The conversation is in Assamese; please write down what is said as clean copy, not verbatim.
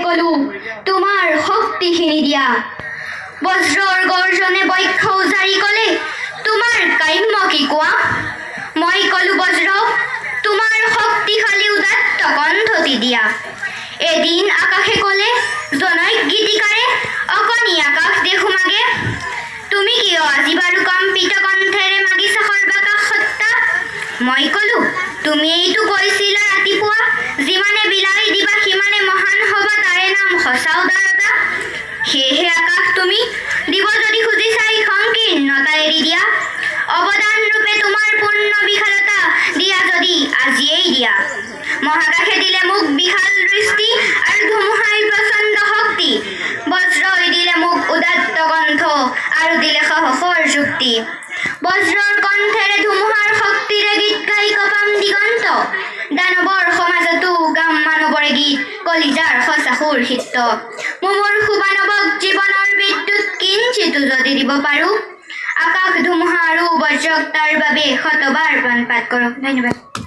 কলো তোমাৰ শক্তিখিনি দিয়া বজ্ৰৰ গৰ্জনে বক্ষ উজাৰি কলে তোমাৰ কাম্য কি কোৱা মই কলো বজ্ৰ তোমাৰ শক্তিশালী উদাত্ত কণ্ঠটি দিয়া এদিন আকাশে কলে জনৈক গীতিকাৰে অকণি আকাশ দেখো মাগে তুমি কিয় আজি বাৰু কম্পিত কণ্ঠেৰে মাগিছা সৰ্বাকাশ সত্তা মই কলো তুমি এইটো কৈছিলা ৰাতিপুৱা যিমানে বিলাহী দিবা সিমানে মহান হবা তাৰে নাম সঁচা উদাৰতা সেয়েহে আকাশ তুমি দিব যদি খুজিছা এই সংকীৰ্ণতা এৰি দিয়া অৱদান ৰূপে তোমাৰ পূৰ্ণ বিশালতা দিয়া যদি আজিয়েই দিয়া মহাকাশে দিলে মোক বিশাল দৃষ্টি আৰু ধুমুহাই প্ৰচণ্ড শক্তি বজ্ৰই দিলে মোক উদাত্ত কণ্ঠ আৰু দিলে সাহসৰ যুক্তি বজ্ৰৰ কণ্ঠেৰে ধুমুহাৰ শক্তিৰে গীত গাই কপাম দিগন্ত দানৱৰ সমাজতো গাম মানৱৰে গীত কলিজাৰ সঁচা সুৰ সিক্ত মুমূৰ্ষু মানৱক জীৱনৰ বিদ্যুৎ কিঞ্চিতো যদি দিব পাৰো আকাশ ধুমুহা আৰু বজ্ৰক তাৰ বাবে শতবাৰ প্ৰাণপাত কৰোঁ ধন্যবাদ